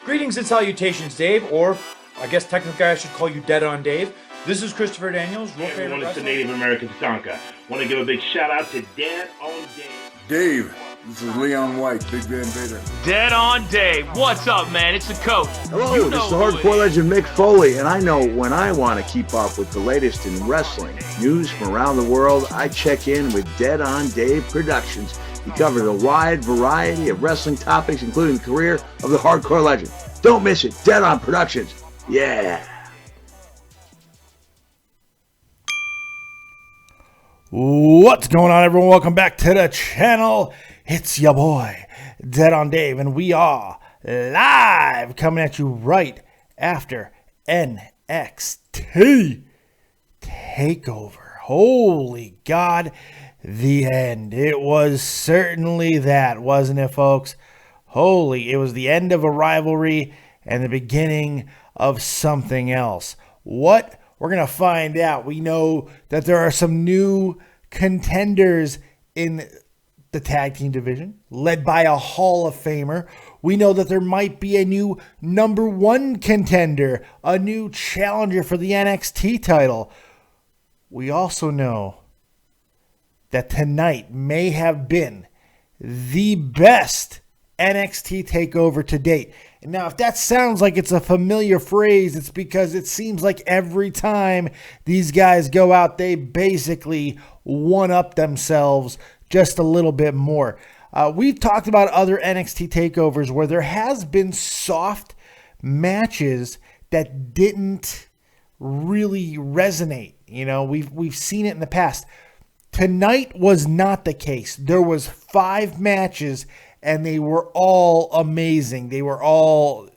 Greetings and salutations, Dave, or I guess technically I should call you Dead on Dave. This is Christopher Daniels. Hey everyone, it's the Native American Tonka. Want to give a big shout out to Dead on Dave. Dave, this is Leon White, Big Van Vader. Dead on Dave. What's up, man? It's the coach. Hello, this is the hardcore legend Mick Foley, and I know when I want to keep up with the latest in wrestling news from around the world, I check in with Dead on Dave Productions. He covers a wide variety of wrestling topics, including the career of the hardcore legend. Don't miss it. Dead on Productions. Yeah. What's going on, everyone? Welcome back to the channel. It's your boy, Dead on Dave, and we are live coming at you right after NXT TakeOver. Holy God, the end. It was certainly that, wasn't it, folks? Holy, it was the end of a rivalry and the beginning of something else. What? We're going to find out. We know that there are some new contenders in the tag team division, led by a Hall of Famer. We know that there might be a new number one contender, a new challenger for the NXT title. We also know that tonight may have been the best NXT TakeOver to date. And now, if that sounds like it's a familiar phrase, it's because it seems like every time these guys go out, they basically one-up themselves just a little bit more. We've talked about other NXT TakeOvers where there has been soft matches that didn't really resonate. You know, we've seen it in the past. Tonight was not the case. There was 5 matches, and they were all amazing. They were all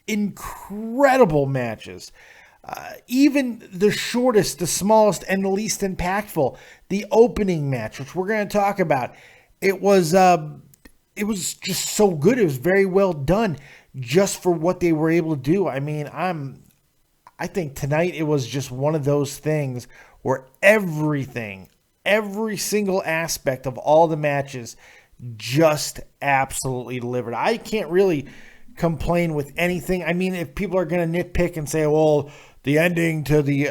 incredible matches. Even the shortest, the smallest, and the least impactful, the opening match, which we're going to talk about, it was just so good. It was very well done, just for what they were able to do. I mean, I think tonight it was just one of those things where everything, every single aspect of all the matches just absolutely delivered. I can't really complain with anything. I mean, if people are going to nitpick and say, well, the ending to the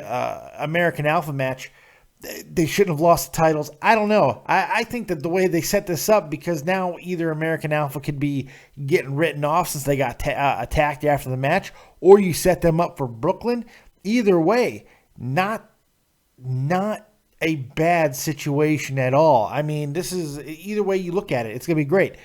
American Alpha match, they shouldn't have lost the titles. I don't know. I think that the way they set this up, because now either American Alpha could be getting written off since they got attacked after the match, or you set them up for Brooklyn. Either way, not a bad situation at all. I mean, this is, either way you look at it, it's going to be great.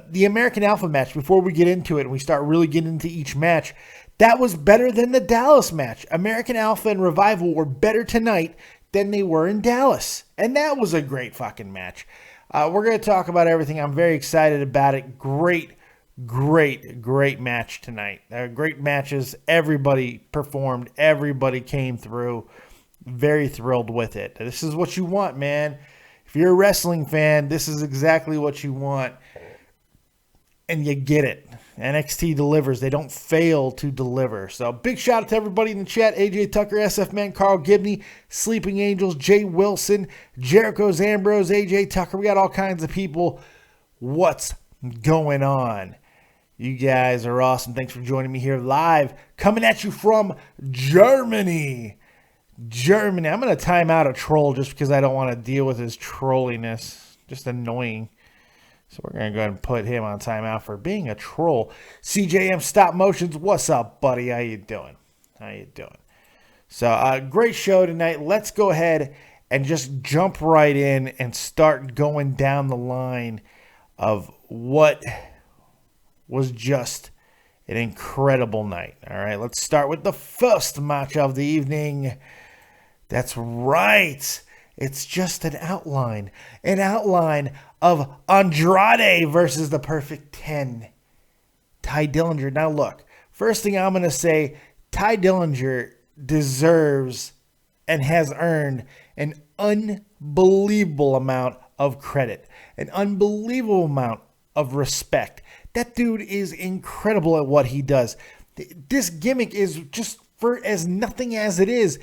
The American Alpha match, before we get into it and we start really getting into each match, that was better than the Dallas match. American Alpha and Revival were better tonight than they were in Dallas. And that was a great fucking match. We're going to talk about everything. I'm very excited about it. Great match tonight. Great matches. Everybody performed. Everybody came through. Very thrilled with it. This is what you want, man. If you're a wrestling fan, this is exactly what you want. And you get it. NXT delivers. They don't fail to deliver. So big shout out to everybody in the chat. AJ Tucker, SF Man, Carl Gibney, Sleeping Angels, Jay Wilson, Jericho Zambros, AJ Tucker. We got all kinds of people. What's going on? You guys are awesome. Thanks for joining me here live. Coming at you from Germany. I'm going to time out a troll just because I don't want to deal with his trolliness. Just annoying. So we're going to go ahead and put him on timeout for being a troll. CJM Stop Motions, what's up, buddy? How you doing? So, great show tonight. Let's go ahead and just jump right in and start going down the line of what was just an incredible night. All right, let's start with the first match of the evening. That's right. It's just an outline of Andrade versus the Perfect 10. Tye Dillinger. Now look, first thing I'm going to say, Tye Dillinger deserves and has earned an unbelievable amount of credit, an unbelievable amount of respect. That dude is incredible at what he does. This gimmick is just, for as nothing as it is,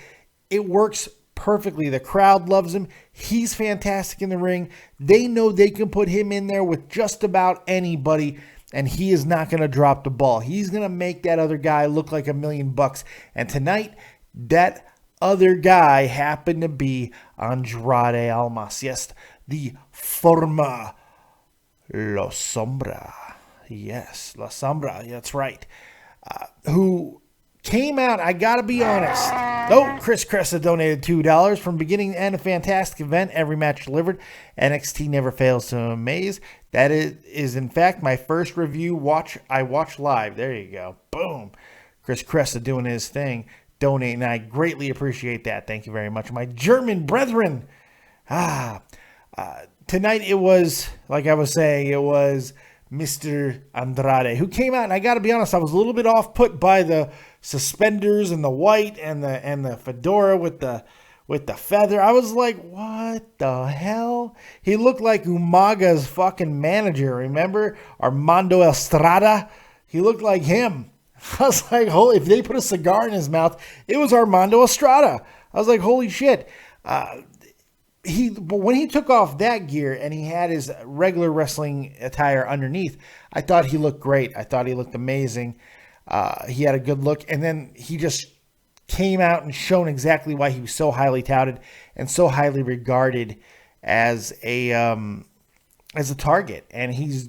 it works perfectly. The crowd loves him. He's fantastic in the ring. They know they can put him in there with just about anybody, and he is not going to drop the ball. He's going to make that other guy look like $1 million. And tonight, that other guy happened to be Andrade Almas. Yes, the forma La Sombra. Yes, La Sombra. That's right. Who came out, I got to be honest. Oh, Chris Cressa donated $2 from beginning to end. A fantastic event. Every match delivered. NXT never fails to amaze. That is in fact, my first review I watched live. There you go. Boom. Chris Cressa doing his thing. Donating. I greatly appreciate that. Thank you very much. My German brethren. Tonight it was, like I was saying, it was Mr. Andrade, who came out, and I got to be honest, I was a little bit off put by the suspenders and the white and the fedora with the feather. I was like, what the hell? He looked like Umaga's fucking manager, remember? Armando Estrada. He looked like him. I was like, holy, if they put a cigar in his mouth, it was Armando Estrada. I was like, holy shit. But when he took off that gear and he had his regular wrestling attire underneath, I thought he looked great. I thought he looked amazing. He had a good look, and then he just came out and shown exactly why he was so highly touted and so highly regarded as a target. And he's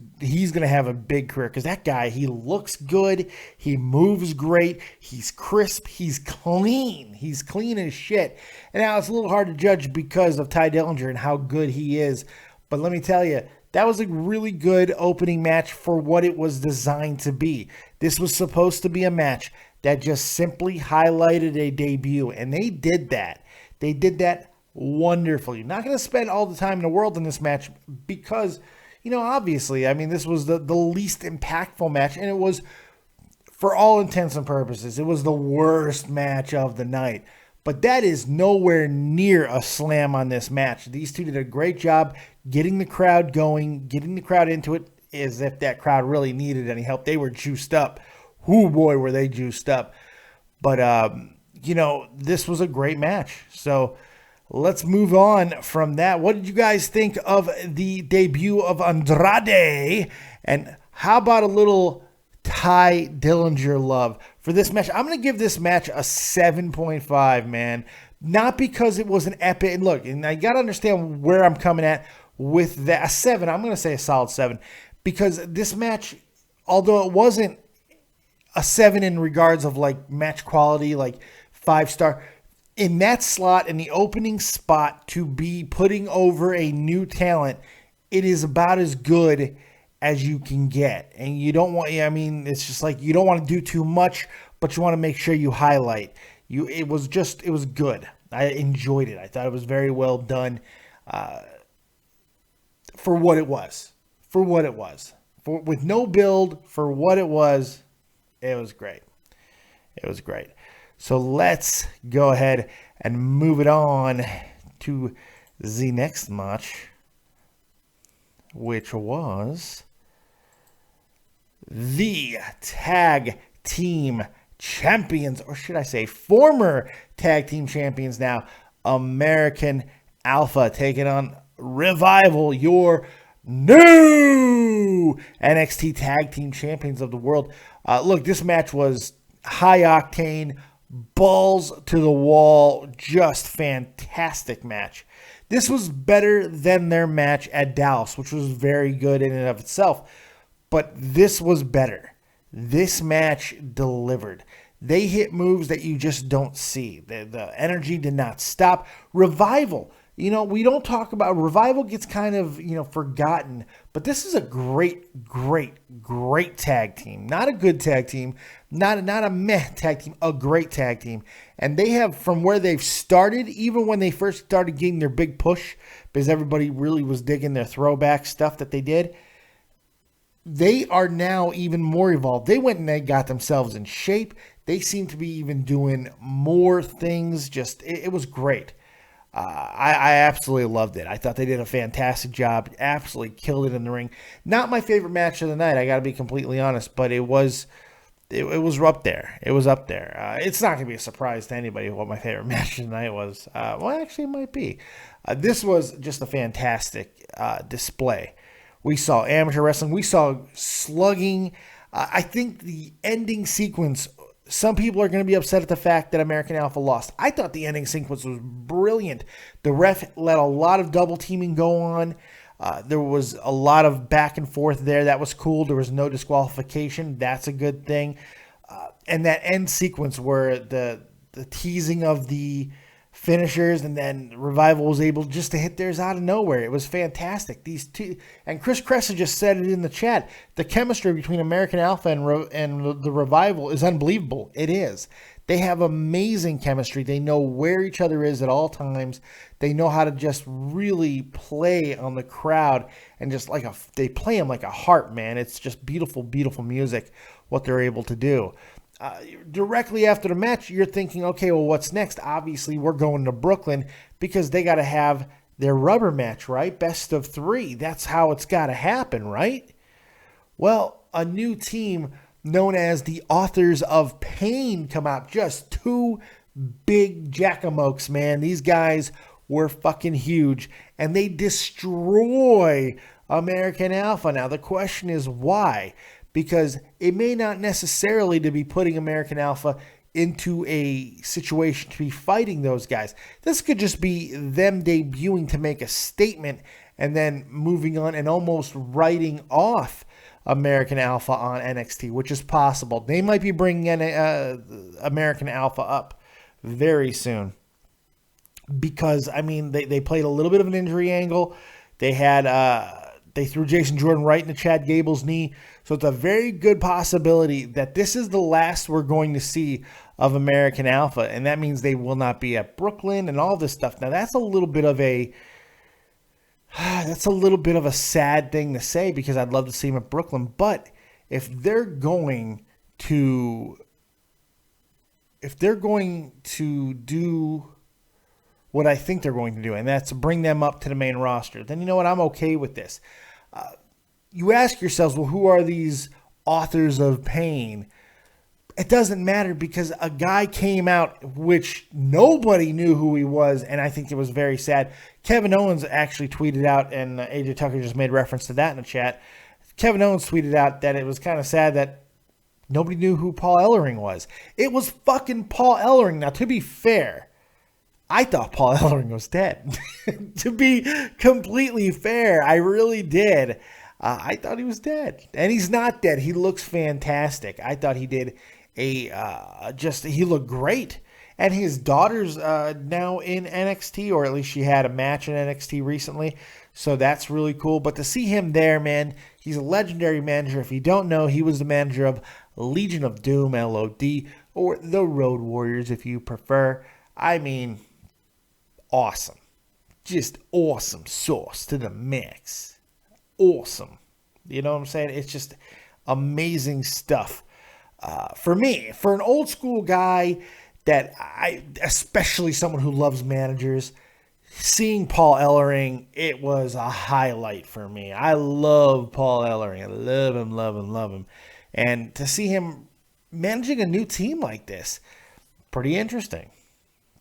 going to have a big career because that guy, he looks good. He moves great. He's crisp. He's clean. He's clean as shit. And now it's a little hard to judge because of Tye Dillinger and how good he is. But let me tell you, that was a really good opening match for what it was designed to be. This was supposed to be a match that just simply highlighted a debut. And they did that. They did that wonderfully. Not going to spend all the time in the world in this match because, obviously, I mean, this was the least impactful match. And it was, for all intents and purposes, it was the worst match of the night. But that is nowhere near a slam on this match. These two did a great job getting the crowd going, getting the crowd into it as if that crowd really needed any help. They were juiced up. Ooh, boy, were they juiced up. But, this was a great match. So let's move on from that. What did you guys think of the debut of Andrade? And how about a little Tye Dillinger love for this match? I'm going to give this match a 7.5, man. Not because it was an epic. And look, and I got to understand where I'm coming at with that. A 7, I'm going to say a solid 7. Because this match, although it wasn't a 7 in regards of like match quality, like 5-star, in that slot, in the opening spot to be putting over a new talent, it is about as good as you can get. And you don't want, it's just like you don't want to do too much, but you want to make sure you highlight. It was good. I enjoyed it. I thought it was very well done for what it was. With no build, for what it was great. It was great. So let's go ahead and move it on to the next match, which was the tag team champions, or should I say former tag team champions now, American Alpha, taking on Revival, your new NXT tag team champions of the world. Look, this match was high octane, balls to the wall, just fantastic match. This was better than their match at Dallas, which was very good in and of itself. But this was better. This match delivered. They hit moves that you just don't see. The energy did not stop. Revival. We don't talk about Revival, gets kind of, forgotten. But this is a great, great, great tag team. Not a good tag team. Not a meh tag team. A great tag team. And they have, from where they've started, even when they first started getting their big push, because everybody really was digging their throwback stuff that they did, they are now even more evolved. They went and they got themselves in shape. They seem to be even doing more things. It was great. I absolutely loved it. I thought they did a fantastic job. Absolutely killed it in the ring. Not my favorite match of the night, I got to be completely honest, but it was up there. It was up there. It's not going to be a surprise to anybody what my favorite match of the night was. Well, actually, it might be. This was just a fantastic display We saw amateur wrestling. We saw slugging. I think the ending sequence, some people are going to be upset at the fact that American Alpha lost. I thought the ending sequence was brilliant. The ref let a lot of double teaming go on. There was a lot of back and forth there. That was cool. There was no disqualification. That's a good thing. And that end sequence where the teasing of the finishers, and then Revival was able just to hit theirs out of nowhere. It was fantastic. These two, and Chris Cressa just said it in the chat, the chemistry between American Alpha and the Revival is unbelievable. It is. They have amazing chemistry. They know where each other is at all times. They know how to just really play on the crowd, and just they play them like a harp, man. It's just beautiful, beautiful music, what they're able to do. Directly after the match, you're thinking, okay, well, what's next? Obviously, we're going to Brooklyn because they got to have their rubber match, right? Best of 3. That's how it's got to happen, right? Well, a new team known as the Authors of Pain come out. Just 2 big jackamokes, man. These guys were fucking huge, and they destroy American Alpha. Now, the question is why? Because it may not necessarily to be putting American Alpha into a situation to be fighting those guys. This could just be them debuting to make a statement and then moving on and almost writing off American Alpha on NXT, which is possible. They might be bringing in American Alpha up very soon because, I mean, they played a little bit of an injury angle. They had... They threw Jason Jordan right into Chad Gable's knee. So it's a very good possibility that this is the last we're going to see of American Alpha. And that means they will not be at Brooklyn and all this stuff. Now, that's a little bit of a sad thing to say because I'd love to see them at Brooklyn. But if they're going to do what I think they're going to do, and that's bring them up to the main roster, then you know what? I'm okay with this. You ask yourselves, well, who are these Authors of Pain? It doesn't matter because a guy came out which nobody knew who he was, and I think it was very sad. Kevin Owens actually tweeted out, and AJ Tucker just made reference to that in the chat. Kevin Owens tweeted out that it was kind of sad that nobody knew who Paul Ellering was. It was fucking Paul Ellering. Now, to be fair, I thought Paul Ellering was dead. To be completely fair, I really did. I thought he was dead. And he's not dead. He looks fantastic. I thought he did he looked great. And his daughter's now in NXT, or at least she had a match in NXT recently. So that's really cool. But to see him there, man, he's a legendary manager. If you don't know, he was the manager of Legion of Doom, LOD, or the Road Warriors if you prefer. I mean... awesome. Just awesome sauce to the max. Awesome. You know what I'm saying? It's just amazing stuff. For me, for an old school guy especially someone who loves managers, seeing Paul Ellering, it was a highlight for me. I love Paul Ellering. I love him, love him, love him. And to see him managing a new team like this, pretty interesting.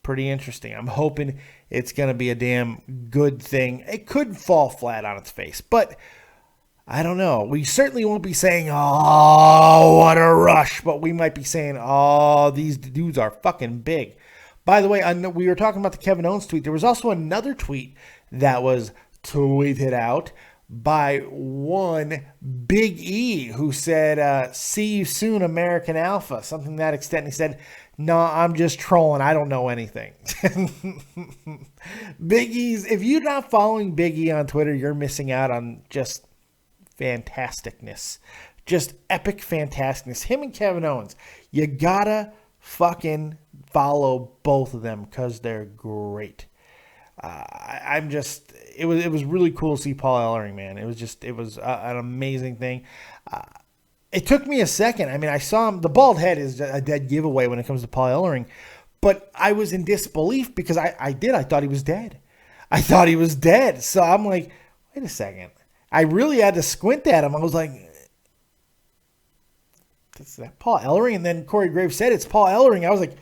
Pretty interesting. I'm hoping it's going to be a damn good thing. It could fall flat on its face, but I don't know. We certainly won't be saying, oh, what a rush, but we might be saying, oh, these dudes are fucking big. By the way, we were talking about the Kevin Owens tweet. There was also another tweet that was tweeted out by one Big E who said, see you soon, American Alpha. Something to that extent. He said, no, I'm just trolling. I don't know anything. Big E's, if you're not following Big E on Twitter, you're missing out on just fantasticness. Just epic fantasticness. Him and Kevin Owens, you gotta fucking follow both of them because they're great. It was really cool to see Paul Ellering, man. It was an amazing thing. It took me a second. I mean, I saw him. The bald head is a dead giveaway when it comes to Paul Ellering, but I was in disbelief because I thought he was dead. I thought he was dead. So I'm like, wait a second. I really had to squint at him. I was like, is that Paul Ellering? And then Corey Graves said it's Paul Ellering. I was like,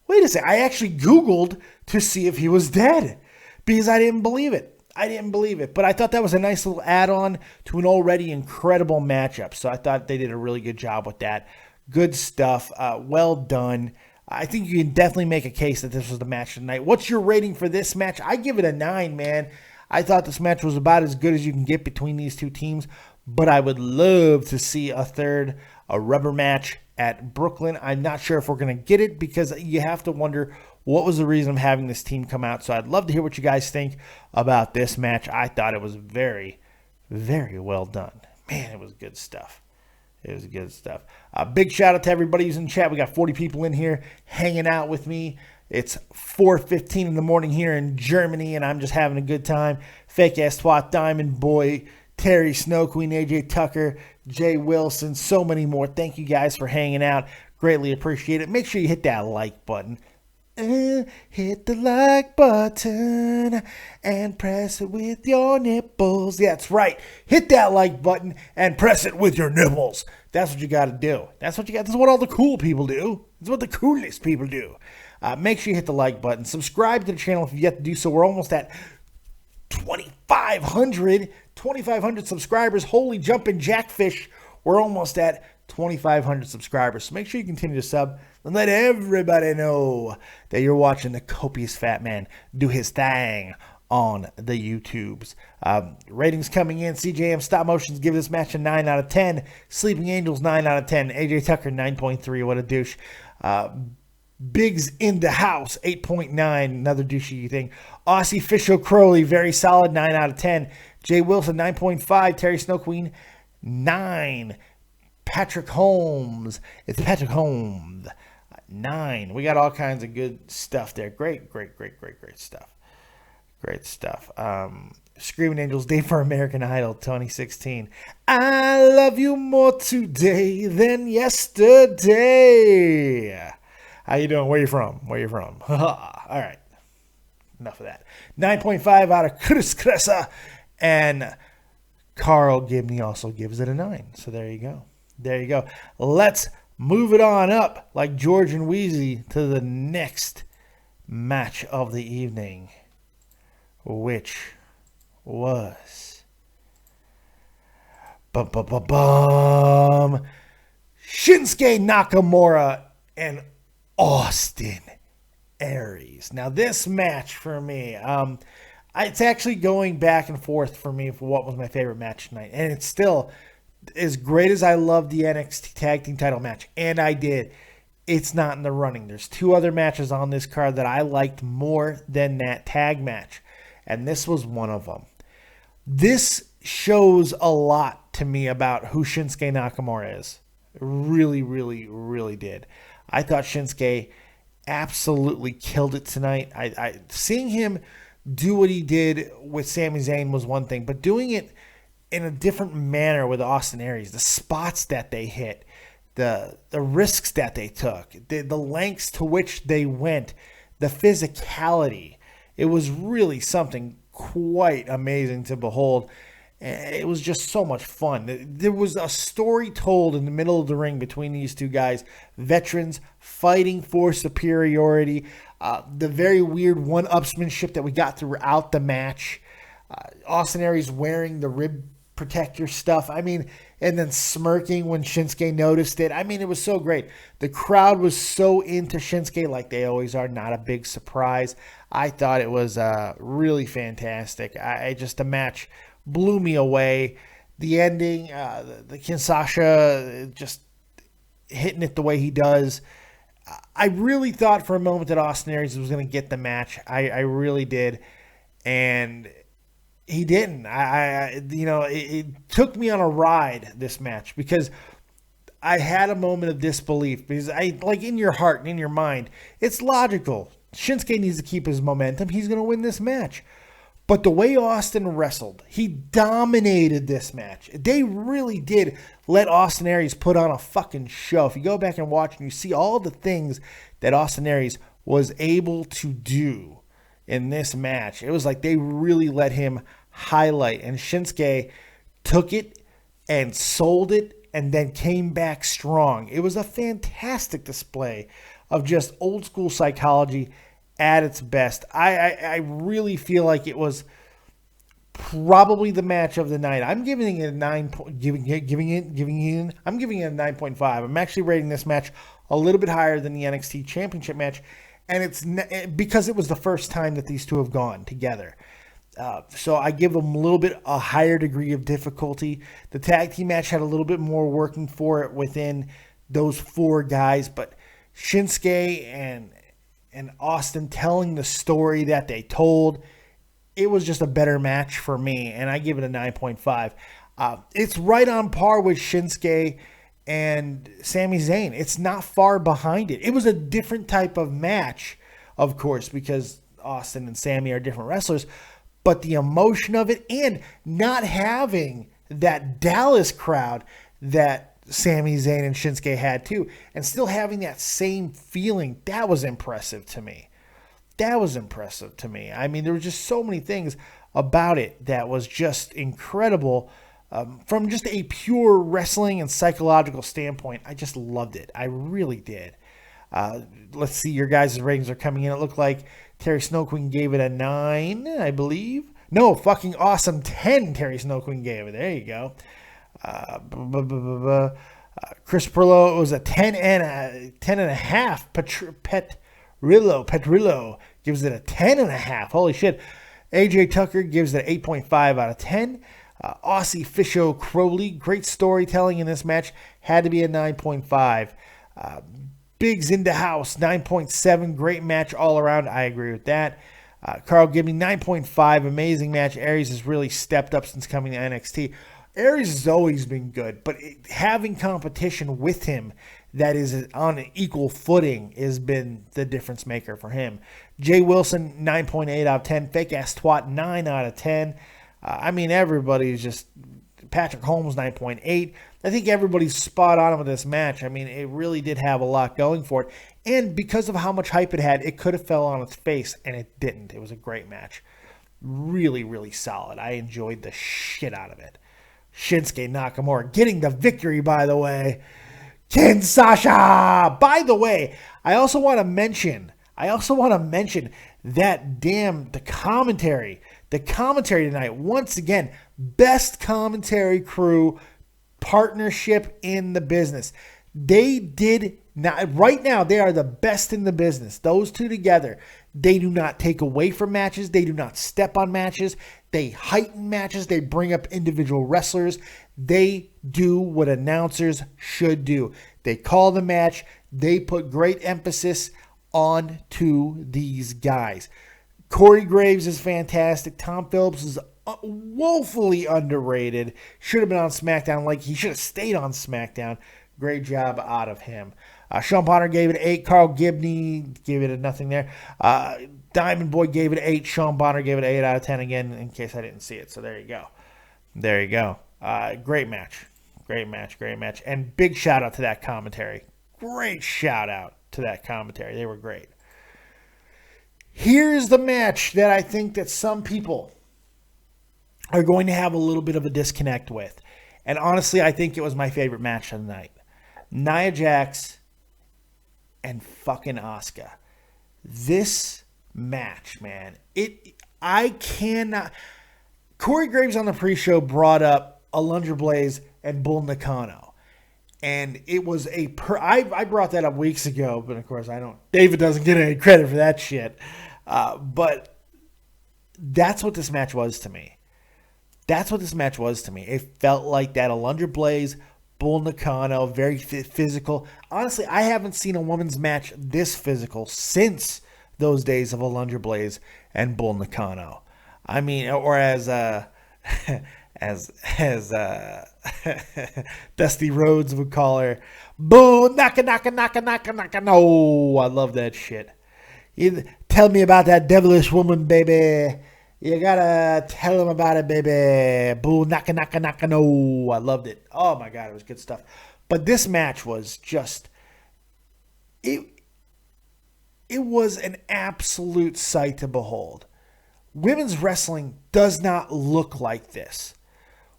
wait a second. I actually Googled to see if he was dead because I didn't believe it. I didn't believe it. But I thought that was a nice little add-on to an already incredible matchup. So I thought they did a really good job with that. Good stuff. Well done. I think you can definitely make a case that this was the match of the night. What's your rating for this match? I give it a 9, man. I thought this match was about as good as you can get between these two teams, but I would love to see a rubber match at Brooklyn. I'm not sure if we're going to get it because you have to wonder what was the reason of having this team come out. So I'd love to hear what you guys think about this match. I thought it was very, very well done. Man, it was good stuff. It was good stuff. Big shout out to everybody who's in the chat. We got 40 people in here hanging out with me. It's 4:15 in the morning here in Germany, and I'm just having a good time. Fake ass twat, Diamond Boy, Terry Snow Queen, AJ Tucker, Jay Wilson, so many more. Thank you guys for hanging out. Greatly appreciate it. Make sure you hit that like button. Hit the like button and press it with your nipples. Yeah, that's right. Hit that like button and press it with your nipples. That's what you got to do. That's what all the cool people do. That's what the coolest people do. Make sure you hit the like button. Subscribe to the channel if you've yet to do so. We're almost at 2,500 subscribers. Holy jumping jackfish. We're almost at 2,500 subscribers. So make sure you continue to sub and let everybody know that you're watching the copious fat man do his thing on the YouTubes. Ratings coming in. CJM Stop Motions give this match a 9 out of 10. Sleeping Angels 9 out of 10. AJ Tucker 9.3. What a douche. Biggs in the house 8.9. Another douchey thing. Aussie Fisher Crowley very solid 9 out of 10. Jay Wilson 9.5. Terry Snow Queen 9. Patrick Holmes. It's Patrick Holmes. 9. We got all kinds of good stuff there. Great stuff. Great stuff. Screaming Angels Day for American Idol 2016. I love you more today than yesterday. How you doing? Where you from? All right. Enough of that. 9.5 out of Chris Cressa. And Carl Gibney also gives it a 9. So there you go. Let's move it on up like George and Wheezy to the next match of the evening, which was Shinsuke Nakamura and Austin Aries. Now this match for me, it's actually going back and forth for me for what was my favorite match tonight, and it's still as great as I love the NXT Tag Team title match, and I did, it's not in the running. There's 2 other matches on this card that I liked more than that tag match, and this was one of them. This shows a lot to me about who Shinsuke Nakamura is. Really, really, really did. I thought Shinsuke absolutely killed it tonight. I seeing him do what he did with Sami Zayn was one thing, but doing it in a different manner with Austin Aries, the spots that they hit, the risks that they took, the lengths to which they went, the physicality. It was really something quite amazing to behold. It was just so much fun. There was a story told in the middle of the ring between these two guys, veterans fighting for superiority, the very weird one-upsmanship that we got throughout the match, Austin Aries wearing the rib protector stuff. I mean, and then smirking when Shinsuke noticed it. I mean, it was so great. The crowd was so into Shinsuke like they always are. Not a big surprise. I thought it was really fantastic. The match blew me away. The ending, the Kinshasa just hitting it the way he does. I really thought for a moment that Austin Aries was going to get the match. I really did. And he didn't. It took me on a ride, this match, because I had a moment of disbelief, because in your heart and in your mind, it's logical. Shinsuke needs to keep his momentum. He's going to win this match. But the way Austin wrestled, he dominated this match. They really did let Austin Aries put on a fucking show. If you go back and watch and you see all the things that Austin Aries was able to do in this match, it was like they really let him highlight. And Shinsuke took it and sold it and then came back strong. It was a fantastic display of just old school psychology at its best. I really feel like it was probably the match of the night. I'm giving it a 9.5. I'm actually rating this match a little bit higher than the NXT Championship match, and it's because it was the first time that these two have gone together. So I give them a higher degree of difficulty. The tag team match had a little bit more working for it within those 4 guys, but Shinsuke and Austin telling the story that they told, it was just a better match for me, and I give it a 9.5. It's right on par with Shinsuke and Sami Zayn. It's not far behind it. It was a different type of match, of course, because Austin and Sami are different wrestlers, but the emotion of it and not having that Dallas crowd that Sami Zayn and Shinsuke had too, and still having that same feeling, that was impressive to me. I mean, there were just so many things about it that was just incredible. From just a pure wrestling and psychological standpoint, I just loved it. I really did. Let's see, your guys' ratings are coming in. It looked like Terry Snow Queen gave it a 9, I believe. No, fucking awesome 10 Terry Snow Queen gave it. There you go. Chris Perlow, it was a 10 and a half. Petrillo gives it a 10 and a half. Holy shit. AJ Tucker gives it an 8.5 out of 10. Aussie Fisho Crowley, great storytelling in this match, had to be a 9.5. Biggs in the house, 9.7, great match all around. I agree with that. Carl Gibney, 9.5, amazing match. Aries has really stepped up since coming to NXT. Aries has always been good, but having competition with him that is on an equal footing has been the difference maker for him. Jay Wilson, 9.8 out of 10. Fake ass twat, 9 out of 10. I mean, everybody's just... Patrick Holmes, 9.8. I think everybody's spot on with this match. I mean, it really did have a lot going for it. And because of how much hype it had, it could have fell on its face, and it didn't. It was a great match. Really, really solid. I enjoyed the shit out of it. Shinsuke Nakamura getting the victory, by the way. Ken Sasha! By the way, I also want to mention that the commentary tonight, once again, best commentary crew partnership in the business. They did not, right now, they are the best in the business. Those two together, they do not take away from matches. They do not step on matches. They heighten matches. They bring up individual wrestlers. They do what announcers should do. They call the match. They put great emphasis on to these guys. Corey Graves is fantastic. Tom Phillips is woefully underrated. Should have been on SmackDown. Like, he should have stayed on SmackDown. Great job out of him. Sean Bonner gave it an 8. Carl Gibney gave it a nothing there. Diamond Boy gave it an 8. Sean Bonner gave it an 8 out of 10 again, in case I didn't see it. So there you go. Great match. And big shout out to that commentary. Great shout out to that commentary. They were great. Here's the match that I think that some people are going to have a little bit of a disconnect with. And honestly, I think it was my favorite match of the night. Nia Jax and fucking Asuka. This match, man. I cannot... Corey Graves on the pre-show brought up Alundra Blaze and Bull Nakano. And it was I brought that up weeks ago, but of course I don't... David doesn't get any credit for that shit. But that's what this match was to me. It felt like that Alundra Blaze, Bull Nakano, very physical. Honestly, I haven't seen a women's match this physical since those days of Alundra Blaze and Bull Nakano. I mean, or as Dusty Rhodes would call her, Bull Naka. No, I love that shit. You tell me about that devilish woman, baby. You gotta tell him about it, baby. Boo, naka. No, I loved it. Oh my God, it was good stuff. But this match was just, it was an absolute sight to behold. Women's wrestling does not look like this.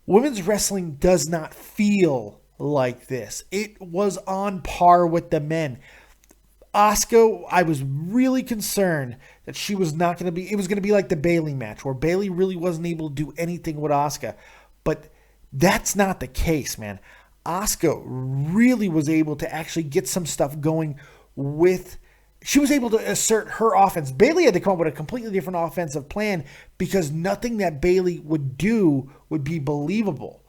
Women's wrestling does not feel like this. It was on par with the men. Asuka, I was really concerned that she was not going to be, it was going to be like the Bayley match where Bayley really wasn't able to do anything with Asuka. But that's not the case, man. Asuka really was able to actually get some stuff going with, she was able to assert her offense. Bayley had to come up with a completely different offensive plan because nothing that Bayley would do would be believable.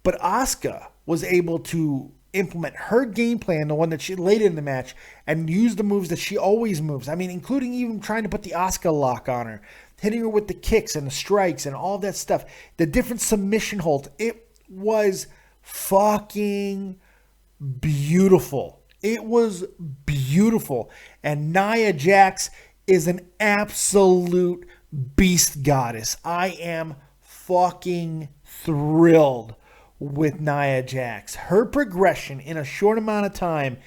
But Asuka was able to implement her game plan, the one that she laid in the match, and use the moves that she always moves. I mean, including even trying to put the Asuka lock on her, hitting her with the kicks and the strikes and all that stuff. The different submission holds. It was fucking beautiful. It was beautiful. And Nia Jax is an absolute beast goddess. I am fucking thrilled with Nia Jax. Her progression in a short amount of time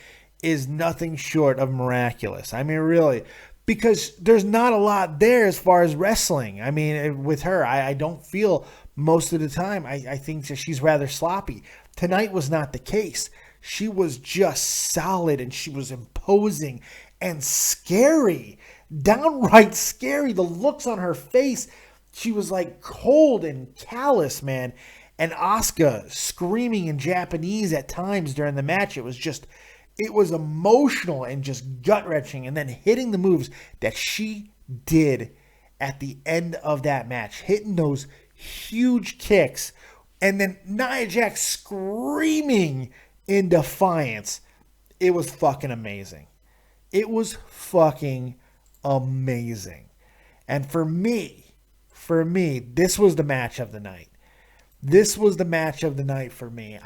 is nothing short of miraculous. I mean, really, because there's not a lot there as far as wrestling. I mean, with her, I don't feel most of the time. I think that she's rather sloppy. Tonight was not the case. She was just solid, and she was imposing and scary. Downright scary. The looks on her face, she was like cold and callous, man. And Asuka screaming in Japanese at times during the match. It was emotional and just gut-wrenching. And then hitting the moves that she did at the end of that match. Hitting those huge kicks. And then Nia Jax screaming in defiance. It was fucking amazing. It was fucking amazing. And for me, this was the match of the night. This was the match of the night for me.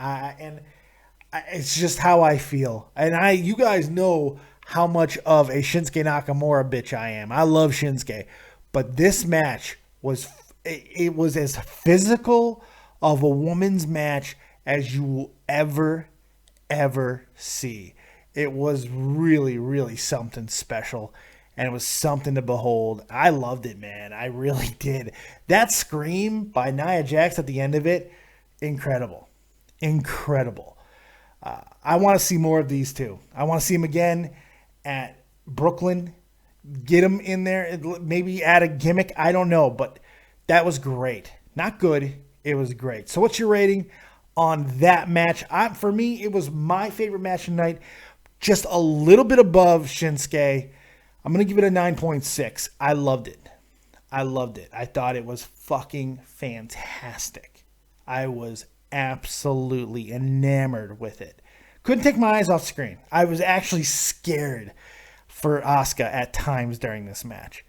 It's just how I feel. And you guys know how much of a Shinsuke Nakamura bitch I am. I love Shinsuke. But this match was as physical of a woman's match as you will ever see. It was really, really something special. And it was something to behold. I loved it, man. I really did. That scream by Nia Jax at the end of it, incredible. Incredible. I want to see more of these two. I want to see them again at Brooklyn. Get them in there. Maybe add a gimmick. I don't know. But that was great. Not good. It was great. So what's your rating on that match? For me, it was my favorite match tonight. Just a little bit above Shinsuke. I'm going to give it a 9.6. I loved it. I thought it was fucking fantastic. I was absolutely enamored with it. Couldn't take my eyes off screen. I was actually scared for Asuka at times during this match.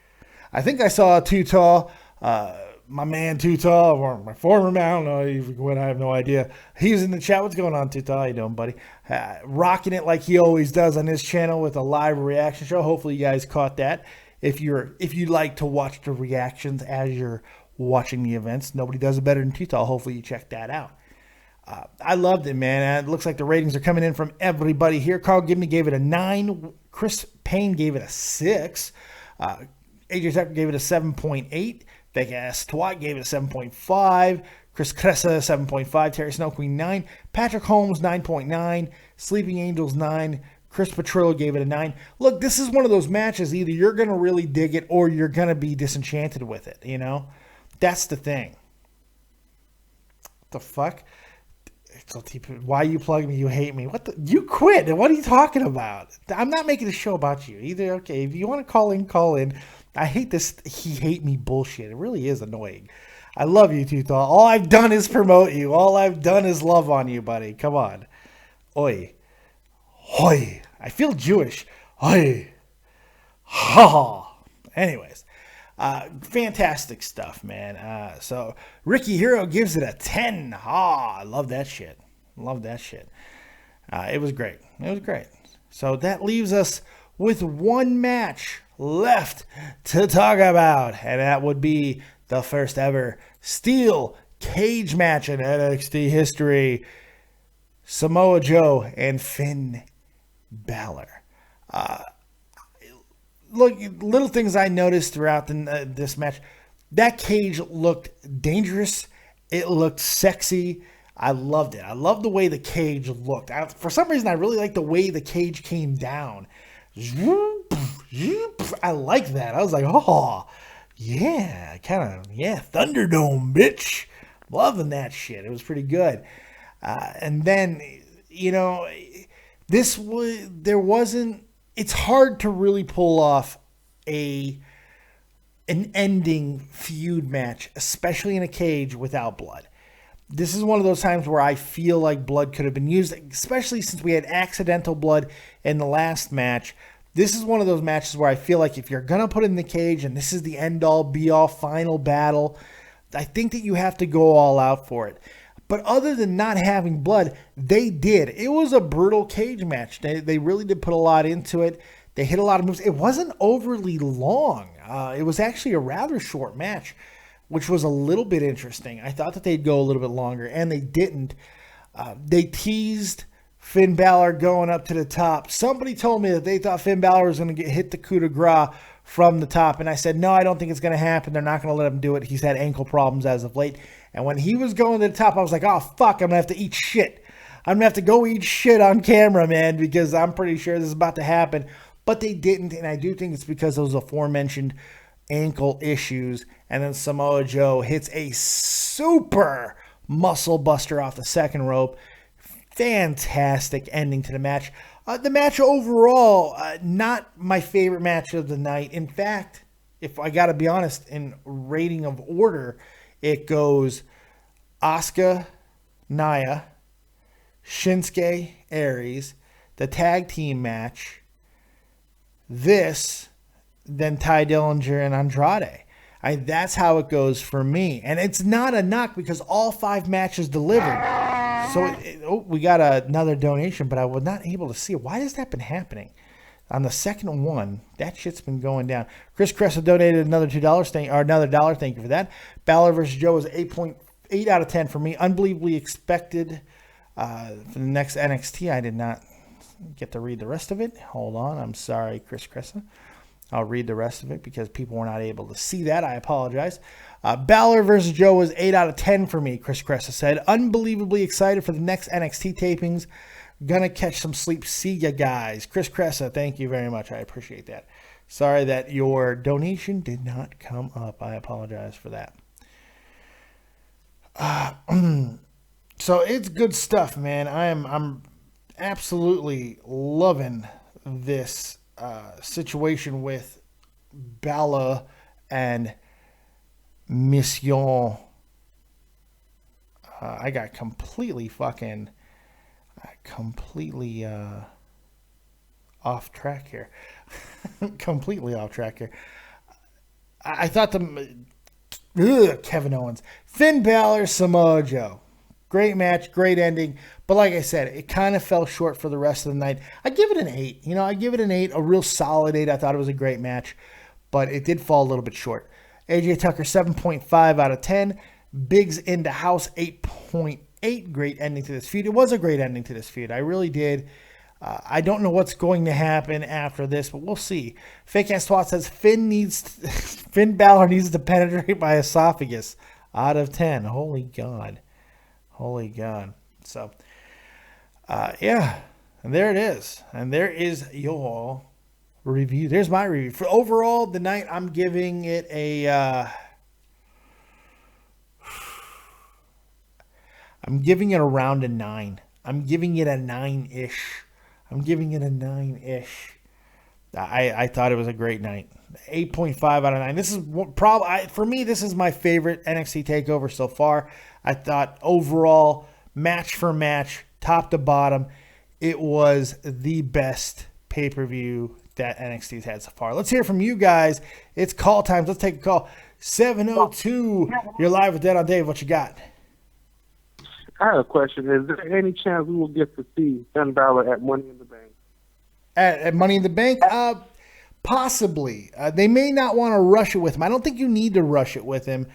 I think I saw Too Tall, my man Too Tall, or my former man, I don't know even when, I have no idea. He's in the chat. What's going on, Too Tall? How you doing, buddy? Rocking it like he always does on his channel with a live reaction show. Hopefully you guys caught that. If you like to watch the reactions as you're watching the events, nobody does it better than Too Tall. Hopefully you check that out. I loved it, man. It looks like the ratings are coming in from everybody here. Carl Gibney gave it a 9. Chris Payne gave it a 6. AJ Tucker gave it a 7.8. Big Ass Twat gave it a 7.5. Chris Cressa, 7.5. Terry Snow Queen, 9. Patrick Holmes, 9.9. Sleeping Angels, 9. Chris Petrillo gave it a 9. Look, this is one of those matches. Either you're going to really dig it or you're going to be disenchanted with it, you know? That's the thing. What the fuck? Why you plug me? You hate me. You quit. What are you talking about? I'm not making a show about you either. Okay, if you want to call in, call in. I hate this he hate me bullshit. It really is annoying. I love you, Too Tall. All I've done is promote you. All I've done is love on you, buddy. Come on. Oi. Hoi. I feel Jewish. Hoi. Ha ha. Anyways. Fantastic stuff, man. So Ricky Hero gives it a 10. I love that shit. It was great. So that leaves us with one match left to talk about, and that would be the first ever steel cage match in NXT history. Samoa Joe and Finn Balor. Look, little things I noticed throughout this match. That cage looked dangerous. It looked sexy. I loved it. I loved the way the cage looked. For some reason, I really liked the way the cage came down. I like that. I was like, oh, yeah, Thunderdome, bitch. Loving that shit. It was pretty good. And then, it's hard to really pull off an ending feud match, especially in a cage without blood. This is one of those times where I feel like blood could have been used, especially since we had accidental blood in the last match. This is one of those matches where I feel like if you're going to put it in the cage and this is the end-all, be-all, final battle, I think that you have to go all out for it. But other than not having blood, they did. It was a brutal cage match. They really did put a lot into it. They hit a lot of moves. It wasn't overly long. It was actually a rather short match, which was a little bit interesting. I thought that they'd go a little bit longer, and they didn't. They teased Finn Balor going up to the top. Somebody told me that they thought Finn Balor was going to hit the coup de grace from the top, and I said, no, I don't think it's going to happen. They're not going to let him do it. He's had ankle problems as of late. And when he was going to the top, I was like, oh, fuck, I'm going to have to eat shit. I'm going to have to go eat shit on camera, man, because I'm pretty sure this is about to happen. But they didn't, and I do think it's because of those aforementioned ankle issues. And then Samoa Joe hits a super muscle buster off the second rope. Fantastic ending to the match. The match overall, not my favorite match of the night. In fact, if I got to be honest, in rating of order, it goes Asuka, Nia, Shinsuke, Aries, the tag team match, this, then Tye Dillinger and Andrade. That's how it goes for me. And it's not a knock because all 5 matches delivered. So we got another donation, but I was not able to see it. Why has that been happening? On the second one, that shit's been going down. Chris Cressa donated another $2. Thank you for that. Balor versus Joe was 8.8 out of 10 for me. Unbelievably expected for the next NXT. I did not get to read the rest of it. Hold on. I'm sorry, Chris Cressa. I'll read the rest of it because people were not able to see that. I apologize. Balor versus Joe was 8 out of 10 for me, Chris Cressa said. Unbelievably excited for the next NXT tapings. Gonna catch some sleep. See ya, guys. Chris Cressa, thank you very much. I appreciate that. Sorry that your donation did not come up. I apologize for that. So it's good stuff, man. I'm absolutely loving this situation with Balor and Mission. I got completely off track here. Completely off track here. I thought Kevin Owens, Finn Balor, Samoa Joe. Great match, great ending. But like I said, it kind of fell short for the rest of the night. I give it an 8. I give it an 8, a real solid 8. I thought it was a great match, but it did fall a little bit short. AJ Tucker, 7.5 out of 10. Biggs into House, 8.8. Great ending to this feud. It was a great ending to this feud. I really did. I don't know what's going to happen after this, but we'll see. Fake Ass Twat says Finn Balor needs to penetrate my esophagus. Out of 10. Holy God. So, yeah. And there it is. And there is your review. There's my review. For overall, the night, I'm giving it I'm giving it around a 9. I'm giving it a 9-ish. I thought it was a great night. 8.5 out of 9. This is probably, for me, this is my favorite NXT TakeOver so far. I thought overall, match for match, top to bottom, it was the best pay-per-view that NXT's had so far. Let's hear from you guys. It's call time. Let's take a call. 702. You're live with Dead on Dave. What you got? I have a question. Is there any chance we will get to see Finn Balor at Money in the Bank? At Money in the Bank? Possibly. They may not want to rush it with him. I don't think you need to rush it with him.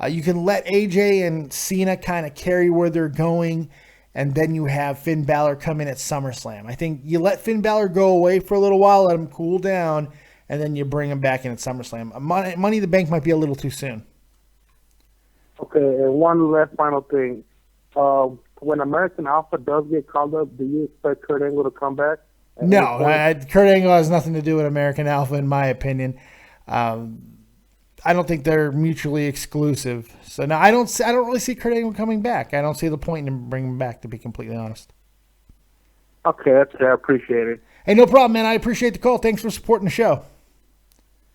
You can let AJ and Cena kind of carry where they're going, and then you have Finn Balor come in at SummerSlam. I think you let Finn Balor go away for a little while, let him cool down, and then you bring him back in at SummerSlam. Money in the Bank might be a little too soon. Okay, and one last final thing. When American Alpha does get called up, do you expect Kurt Angle to come back No, Kurt Angle has nothing to do with American Alpha, in my opinion. I don't think they're mutually exclusive. So no, I don't really see Kurt Angle coming back. I don't see the point in bringing him back, to be completely honest. Okay, that's it. I appreciate it. Hey, no problem, man. I appreciate the call. Thanks for supporting the show.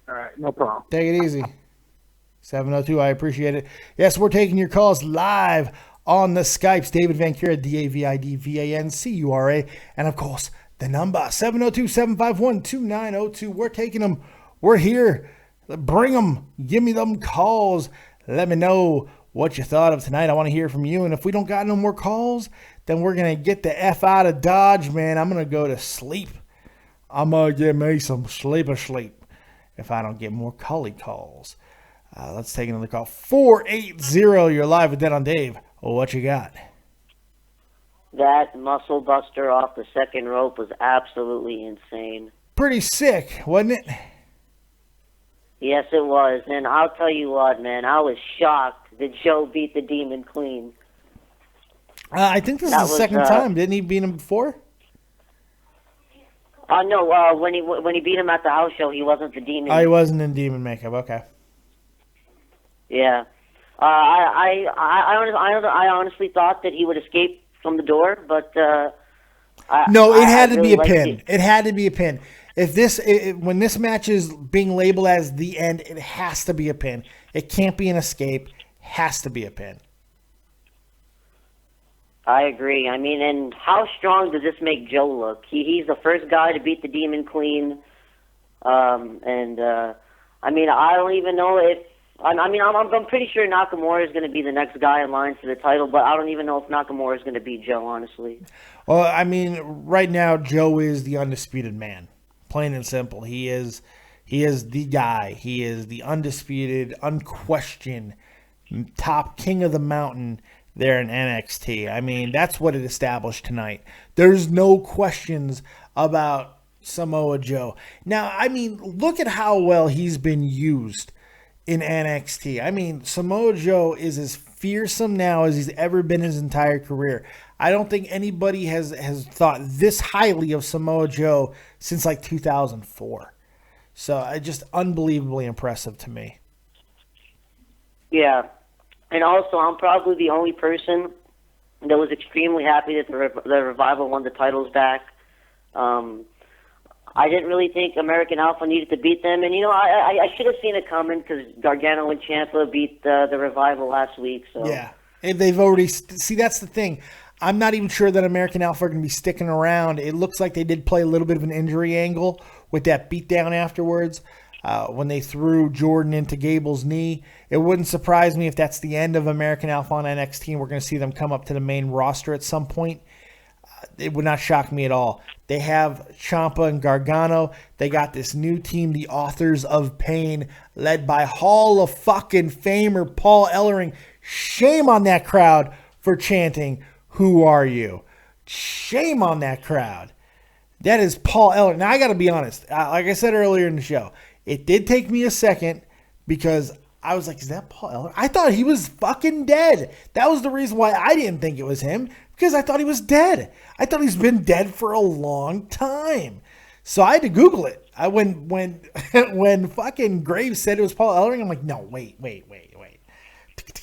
All right, no problem. Take it easy. 702, I appreciate it. Yes, we're taking your calls live on the Skypes. David Vancura, DavidVancura. And, of course, the number, 702-751-2902. We're taking them. We're here. Bring them. Give me them calls. Let me know what you thought of tonight. I want to hear from you. And if we don't got no more calls, then we're going to get the F out of Dodge, man. I'm going to go to sleep. I'm going to get me some sleep if I don't get more calls. Let's take another call. 480, you're live with Dead on Dave. What you got? That muscle buster off the second rope was absolutely insane. Pretty sick, wasn't it? Yes, it was. And I'll tell you what, man, I was shocked that Joe beat the Demon clean. I think this is the second time. Didn't he beat him before? No, when he beat him at the house show, he wasn't the Demon. Oh, he wasn't in Demon makeup. Okay. Yeah. I honestly thought that he would escape from the door, but it had to be a pin. It had to be a pin. When this match is being labeled as the end, it has to be a pin. It can't be an escape. Has to be a pin. I agree. I mean, and how strong does this make Joe look? He's the first guy to beat the Demon clean, I mean, I don't even know if. I'm pretty sure Nakamura is going to be the next guy in line for the title, but I don't even know if Nakamura is going to beat Joe, honestly. Well, I mean, right now Joe is the undisputed man, plain and simple. He is the guy. He is the undisputed, unquestioned top king of the mountain there in NXT. I mean, that's what it established tonight. There's no questions about Samoa Joe. Now, I mean, look at how well he's been used in NXT. I mean, Samoa Joe is as fearsome now as he's ever been his entire career. I don't think anybody has thought this highly of Samoa Joe since like 2004. So just unbelievably impressive to me. Yeah. And also, I'm probably the only person that was extremely happy that the Revival won the titles back. I didn't really think American Alpha needed to beat them. And, I should have seen it coming because Gargano and Ciampa beat the Revival last week. So. Yeah. And they've already – see, that's the thing. I'm not even sure that American Alpha are going to be sticking around. It looks like they did play a little bit of an injury angle with that beatdown afterwards when they threw Jordan into Gable's knee. It wouldn't surprise me if that's the end of American Alpha on NXT and we're going to see them come up to the main roster at some point. It would not shock me at all. They have Ciampa and Gargano. They got this new team, the Authors of Pain, led by Hall of fucking Famer Paul Ellering. Shame on that crowd for chanting, "Who are you?" Shame on that crowd. That is Paul Ellering. Now, I got to be honest. Like I said earlier in the show, it did take me a second because I was like, is that Paul Ellering? I thought he was fucking dead. That was the reason why I didn't think it was him, because I thought he was dead. I thought he's been dead for a long time. So I had to Google it. When fucking Graves said it was Paul Ellering, I'm like, no, wait.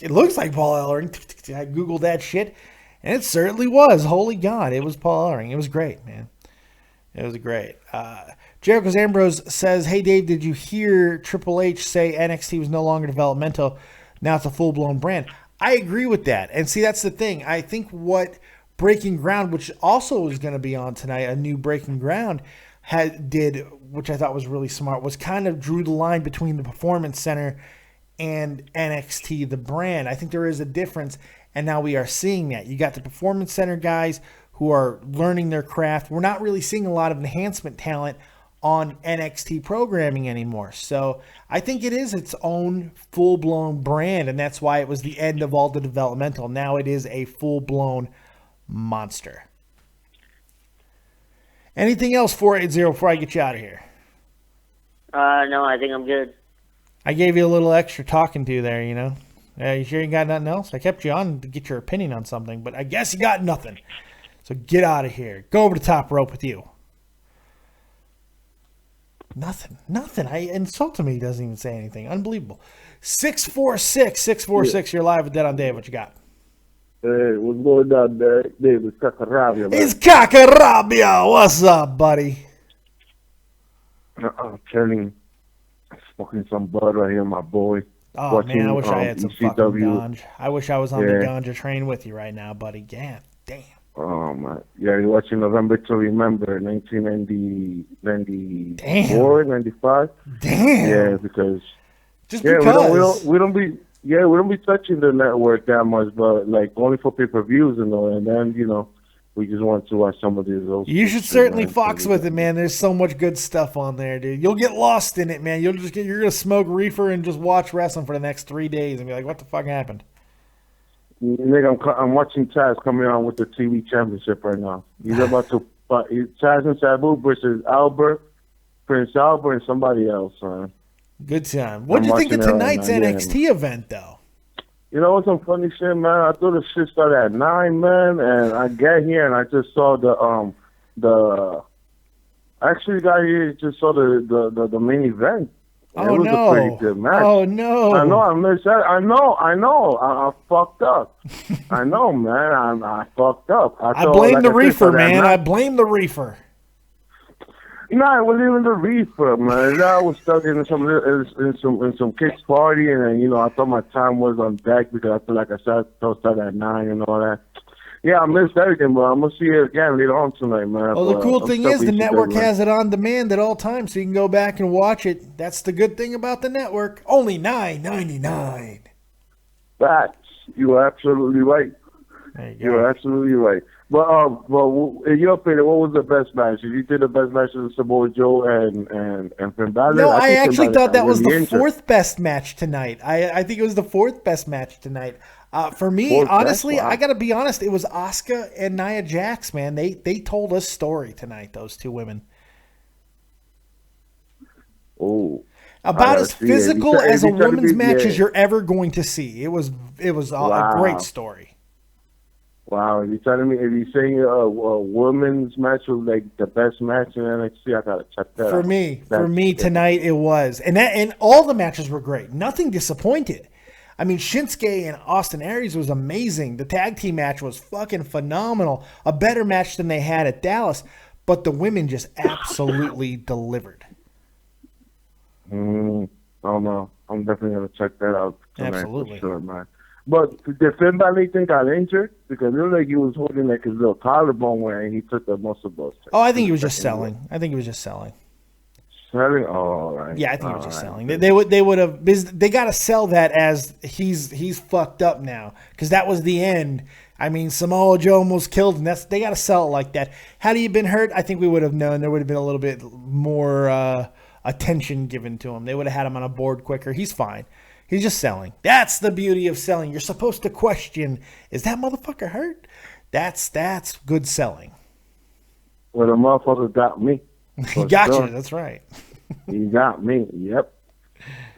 It looks like Paul Ellering. I Googled that shit, and it certainly was. Holy God, it was Paul Ellering. It was great, man. It was great. Jericho's Ambrose says, hey, Dave, did you hear Triple H say NXT was no longer developmental? Now it's a full-blown brand. I agree with that. And see, that's the thing. I think what Breaking Ground, which also is going to be on tonight, a new Breaking Ground, did, which I thought was really smart, was kind of drew the line between the Performance Center and NXT, the brand. I think there is a difference, and now we are seeing that. You got the Performance Center guys who are learning their craft. We're not really seeing a lot of enhancement talent on NXT programming anymore. So I think it is its own full-blown brand, and that's why it was the end of all the developmental. Now it is a full-blown monster. Anything else, 480, before I get you out of here? No, I think I'm good. I gave you a little extra talking to there, you know. You sure you got nothing else? I kept you on to get your opinion on something, but I guess you got nothing. So get out of here. Go over the top rope with you. Nothing. I insult him. He doesn't even say anything. Unbelievable. 646. You're live with Dead on Dave. What you got? Hey, what's going on there? Dave, it's Cacarabia, man. It's Cacarabia. What's up, buddy? I'm turning, smoking some bud right here, my boy. Oh, Watching, man, I wish I had some fucking ECW. ganja. I wish I was on the ganja train with you right now, buddy. God damn. Oh, man. Yeah, you're watching November to Remember, 1994, 95. Damn. Yeah, because... Just yeah, because. we don't be touching the network that much, but like only for pay-per-views and all, and then, you know, we just want to watch some of these. You should certainly fox with it, man. There's so much good stuff on there, dude. You'll get lost in it, man. You're gonna smoke reefer and just watch wrestling for the next 3 days and be like, what the fuck happened? Nigga, I'm watching Taz coming on with the TV championship right now. He's about to Taz and Sabu versus Prince Albert, and somebody else, man. Good time. What do you think of tonight's NXT event, though? You know what's some funny shit, man? I thought the shit started at 9, man, and I get here and I just saw I actually got here, just saw the main event. Oh, it was a pretty good match. Oh, no. I know, I missed that. I know. I fucked up. I know, man. I fucked up. I blame the reefer, man. I blame the reefer. No, it wasn't even the reefer, man. I was stuck in some kids' party, and then, you know, I thought my time was on deck because I feel like I started at 9 and all that. Yeah, I missed everything, but I'm gonna see it again later on tonight, man. Well, the cool thing is the network has it on demand at all times, so you can go back and watch it. That's the good thing about the network. Only $9.99. Facts. You are absolutely right. You are absolutely right. But in your opinion, what was the best match? You did the best match of Samoa Joe and Finn Balor? No, I actually thought that was the fourth best match tonight. I think it was the fourth best match tonight. For me, honestly, I got to be honest, it was Asuka and Nia Jax, man. They told a story tonight, those two women. Oh. About as physical as a women's match as you're ever going to see. It was a great story. Wow, if you're saying a women's match was like the best match in NXT, I gotta check that out. For me tonight it was. And all the matches were great. Nothing disappointed. I mean, Shinsuke and Austin Aries was amazing. The tag team match was fucking phenomenal. A better match than they had at Dallas, but the women just absolutely delivered. I don't know. I'm definitely gonna check that out tonight. Absolutely. For sure, man. But did Finn Balor think got injured? Because it looked like he was holding like his little collarbone where he took the muscle bust. Oh, I think he was just selling. Selling? Oh, all right. Yeah, I think he was just selling. They would have. They got to sell that as he's fucked up now, because that was the end. I mean, Samoa Joe almost killed, and they got to sell it like that. Had he been hurt, I think we would have known. There would have been a little bit more attention given to him. They would have had him on a board quicker. He's fine. He's just selling. That's the beauty of selling. You're supposed to question, is that motherfucker hurt? That's good selling. Well, the motherfucker got me. He got you. That's right. He got me. Yep.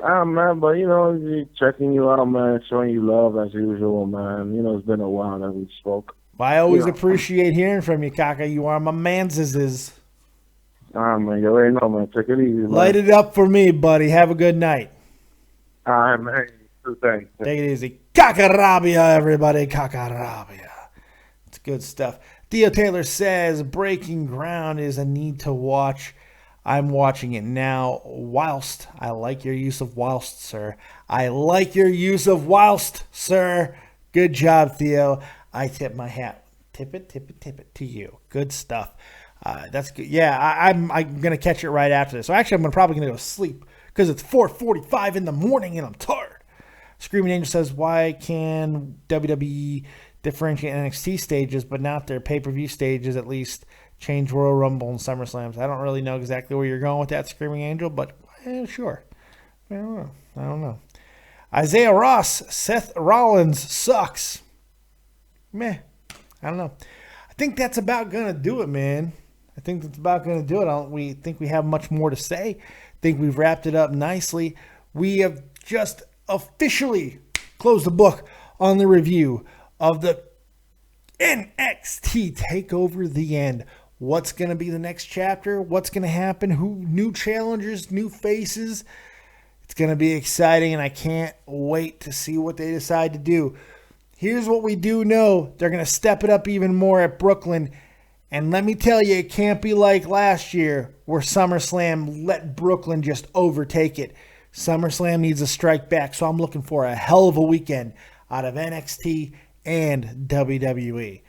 Man, but, you know, he's checking you out, man, showing you love as usual, man. You know, it's been a while that we spoke. Well, I always appreciate hearing from you, Kaka. You are my manses. Man, you already know, man. Take it easy, man. Light it up for me, buddy. Have a good night. All right, man. Thanks. Take it easy. Cacarabia, everybody. Cacarabia. It's good stuff. Theo Taylor says, Breaking Ground is a need to watch. I'm watching it now. Whilst. I like your use of whilst, sir. I like your use of whilst, sir. Good job, Theo. I tip my hat. Tip it to you. Good stuff. That's good. Yeah, I'm going to catch it right after this. So actually, I'm probably going to go sleep, because it's 4:45 in the morning and I'm tired. Screaming Angel says, why can WWE differentiate NXT stages but not their pay-per-view stages, at least change Royal Rumble and SummerSlams? I don't really know exactly where you're going with that, Screaming Angel, but sure. I don't know. Isaiah Ross, Seth Rollins sucks. Meh. I don't know. I think that's about going to do it, man. I think that's about going to do it. We think we have much more to say. Think we've wrapped it up nicely. We have just officially closed the book on the review of the NXT TakeOver The End. what's going to be the next chapter, what's going to happen, who new challengers, new faces. It's going to be exciting, and I can't wait to see what they decide to do. Here's what we do know. They're going to step it up even more at Brooklyn. And let me tell you, it can't be like last year where SummerSlam let Brooklyn just overtake it. SummerSlam needs a strike back, so I'm looking for a hell of a weekend out of NXT and WWE.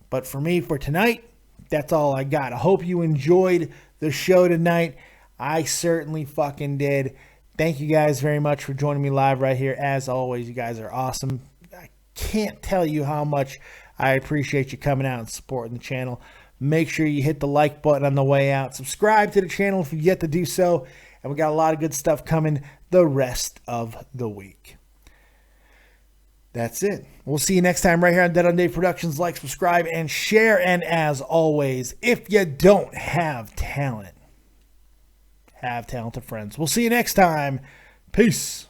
But for me, for tonight, that's all I got. I hope you enjoyed the show tonight. I certainly fucking did. Thank you guys very much for joining me live right here. As always, you guys are awesome. I can't tell you how much I appreciate you coming out and supporting the channel. Make sure you hit the like button on the way out. Subscribe to the channel if you've yet to do so. And we got a lot of good stuff coming the rest of the week. That's it. We'll see you next time right here on Dead on Dave Productions. Like, subscribe, and share. And as always, if you don't have talent, have talented friends. We'll see you next time. Peace.